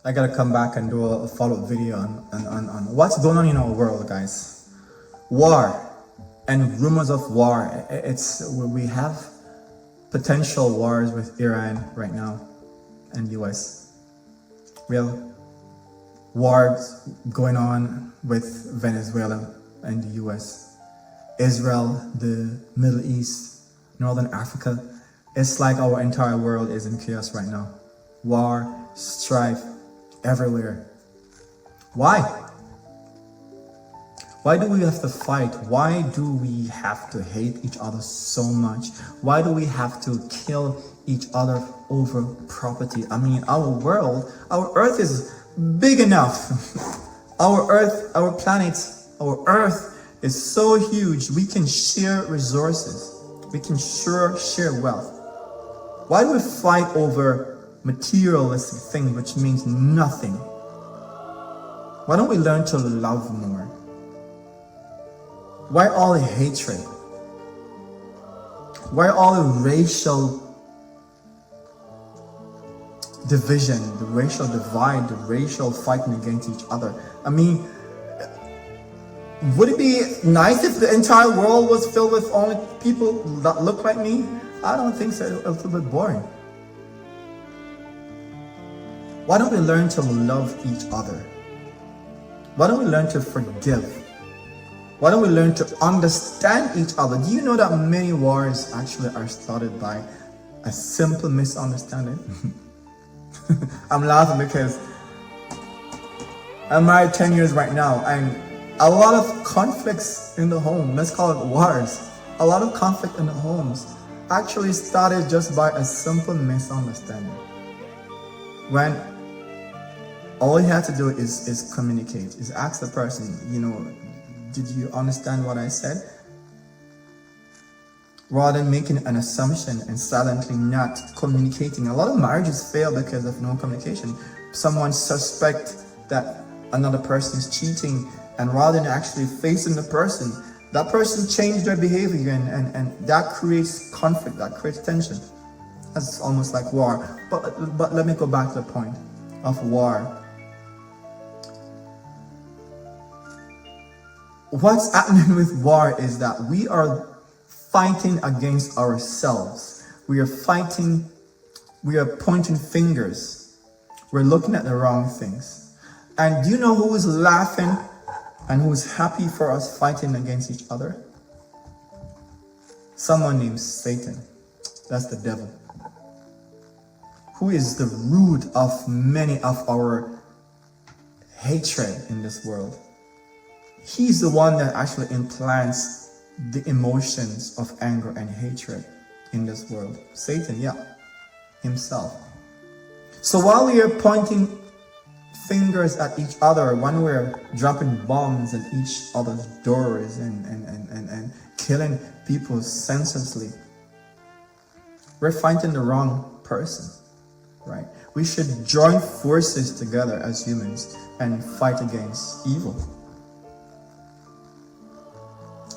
I gotta come back and do a follow-up video on what's going on in our world, guys. War and rumors of war. We have potential wars with Iran right now and US. We have wars going on with Venezuela and the US, Israel, the Middle East, Northern Africa. It's like our entire world is in chaos right now. War, strife, everywhere. Why? Why do we have to fight? Why do we have to hate each other so much? Why do we have to kill each other over property? I mean, our world, our earth is big enough. Our earth, our planet, our earth is so huge. We can share resources. We can share wealth. Why do we fight over materialistic things, which means nothing? Why don't we learn to love more? Why all the hatred? Why all the racial division, the racial divide, the racial fighting against each other? I mean, would it be nice if the entire world was filled with only people that look like me? I don't think so. It's a little bit boring. Why don't we learn to love each other? Why don't we learn to forgive? Why don't we learn to understand each other? Do you know that many wars actually are started by a simple misunderstanding? I'm laughing because I'm married 10 years right now, and a lot of conflicts in the home, let's call it wars, a lot of conflict in the homes actually started just by a simple misunderstanding. When all you have to do is communicate, is ask the person, did you understand what I said? Rather than making an assumption and silently not communicating. A lot of marriages fail because of no communication. Someone suspects that another person is cheating, and rather than actually facing the person, that person changed their behavior, and that creates conflict, that creates tension. That's almost like war. But let me go back to the point of war. What's happening with war is that we are fighting against ourselves. We are fighting, we are pointing fingers. We're looking at the wrong things. And do you know who is laughing and who is happy for us fighting against each other? Someone named Satan. That's the devil. Who is the root of many of our hatred in this world. He's the one that actually implants the emotions of anger and hatred in this world. Satan, yeah, himself. So while we are pointing fingers at each other, when we're dropping bombs at each other's doors and killing people senselessly, we're fighting the wrong person, right? We should join forces together as humans and fight against evil.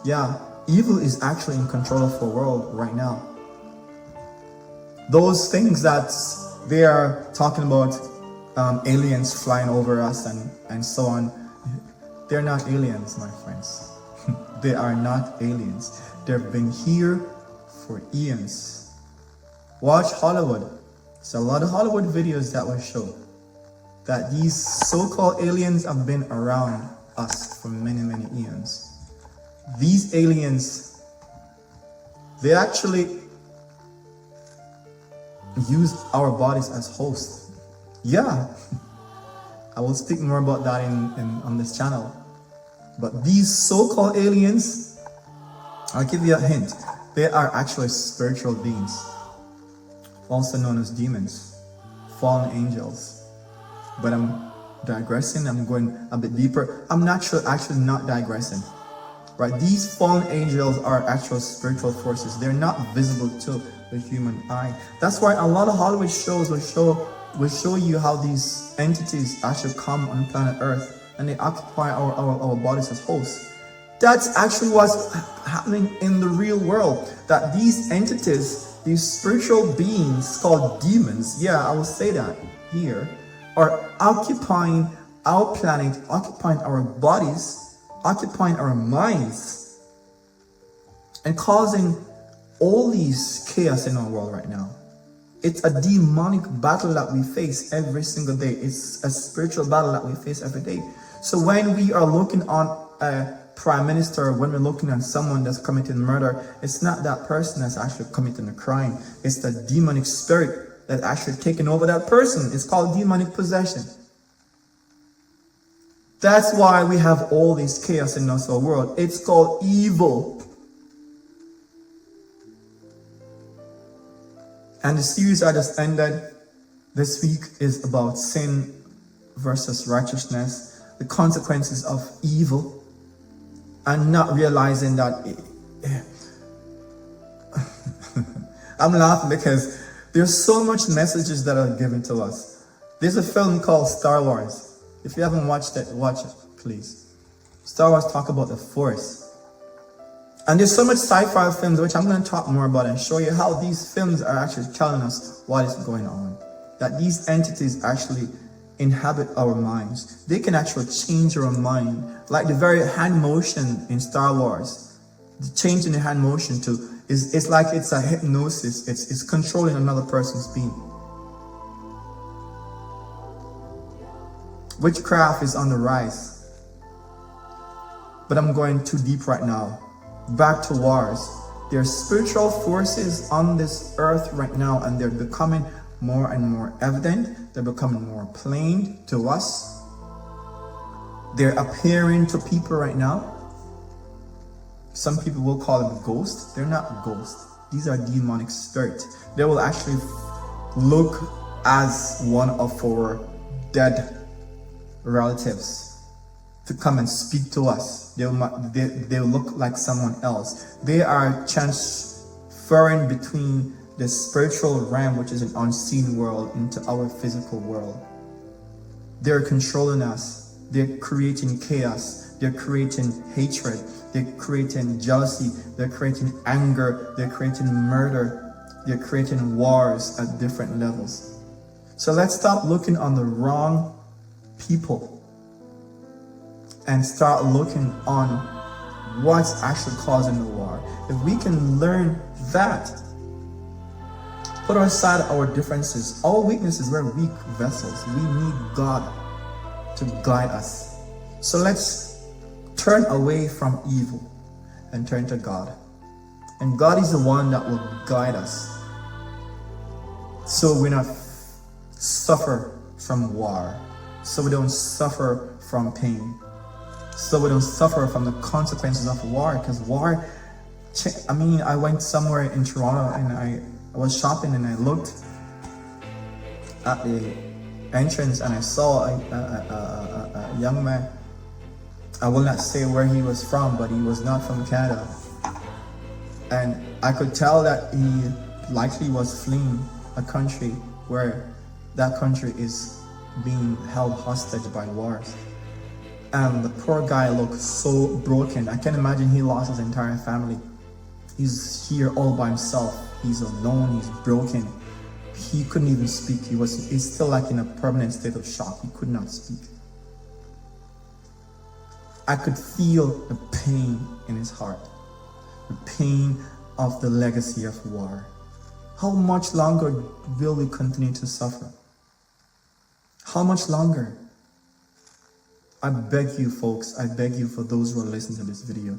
Yeah, evil is actually in control of the world right now. Those things that they are talking about, aliens flying over us and so on, they're not aliens, my friends. They are not aliens. They've been here for eons. Watch Hollywood. There's a lot of Hollywood videos that will show that these so-called aliens have been around us for many, many eons. These aliens, they actually use our bodies as hosts. Yeah, I will speak more about that on this channel. But these so-called aliens, I'll give you a hint. They are actually spiritual beings, also known as demons, fallen angels. But I'm digressing. I'm going a bit deeper. I'm not digressing. Right? These fallen angels are actual spiritual forces. They're not visible to the human eye. That's why a lot of Hollywood shows will show you how these entities actually come on planet Earth and they occupy our bodies as hosts. That's actually what's happening in the real world. That these entities, these spiritual beings called demons, yeah, I will say that here, are occupying our planet, occupying our bodies, occupying our minds, and causing all these chaos in our world right now. It's a demonic battle that we face every single day. It's a spiritual battle that we face every day. So when we are looking on a prime minister, when we're looking at someone that's committing murder, it's not that person that's actually committing a crime. It's the demonic spirit that's actually taking over that person. It's called demonic possession. That's why we have all this chaos in our world. It's called evil. And the series I just ended this week is about sin versus righteousness, the consequences of evil, and not realizing that I'm laughing because there's so much messages that are given to us. There's a film called Star Wars. If you haven't watched it, watch it, please. Star Wars talk about the Force. And there's so much sci-fi films, which I'm going to talk more about and show you how these films are actually telling us what is going on. That these entities actually inhabit our minds. They can actually change our mind. Like the very hand motion in Star Wars. The change in the hand motion it's like it's a hypnosis. It's controlling another person's being. Witchcraft is on the rise. But I'm going too deep right now. Back to wars. There are spiritual forces on this earth right now, and they're becoming more and more evident. They're becoming more plain to us. They're appearing to people right now. Some people will call them ghosts. They're not ghosts. These are demonic spirits. They will actually look as one of our dead relatives to come and speak to us. They'll look like someone else. They are transferring between the spiritual realm, which is an unseen world, into our physical world. They're controlling us. They're creating chaos. They're creating hatred. They're creating jealousy. They're creating anger. They're creating murder. They're creating wars at different levels. So let's stop looking on the wrong people and start looking on what's actually causing the war. If we can learn that, put aside our differences, our weaknesses, we're weak vessels. We need God to guide us. So let's turn away from evil and turn to God. And God is the one that will guide us, so we not suffer from war, so we don't suffer from pain, so we don't suffer from the consequences of war. Because war, I went somewhere in Toronto and I was shopping and I looked at the entrance and I saw a young man. I will not say where he was from, but he was not from Canada. And I could tell that he likely was fleeing a country where that country is being held hostage by wars. And the poor guy looked so broken. I can imagine he lost his entire family. He's here all by himself. He's alone, he's broken. He couldn't even speak. He's still like in a permanent state of shock. He could not speak. I could feel the pain in his heart. The pain of the legacy of war. How much longer will we continue to suffer? How much longer? I beg you folks, I beg you for those who are listening to this video,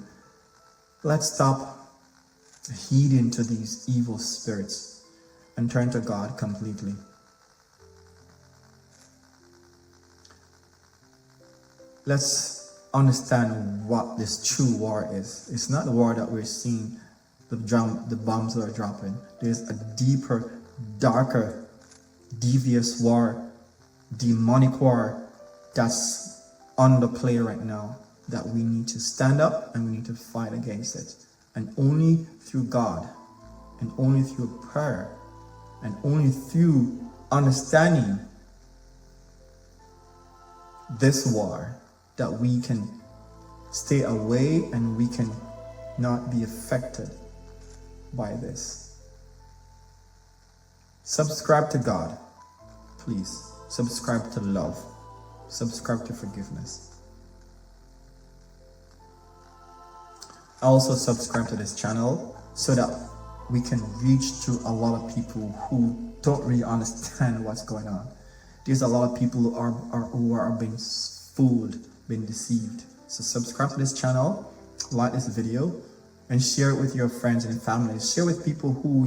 let's stop heeding to these evil spirits and turn to God completely. Let's understand what this true war is. It's not the war that we're seeing, the bombs that are dropping. There's a deeper, darker, devious war, demonic war that's on the play right now, that we need to stand up and we need to fight against it. And only through God, and only through prayer, and only through understanding this war, that we can stay away and we can not be affected by this. Subscribe to God, please. Subscribe to love. Subscribe to forgiveness. Also subscribe to this channel so that we can reach to a lot of people who don't really understand what's going on. There's a lot of people who are being fooled, being deceived. So subscribe to this channel, like this video, and share it with your friends and families. Share with people who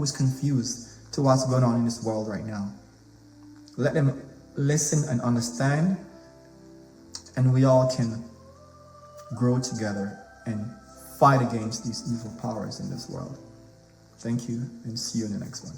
is confused to what's going on in this world right now. Let them listen and understand, and we all can grow together and fight against these evil powers in this world. Thank you, and see you in the next one.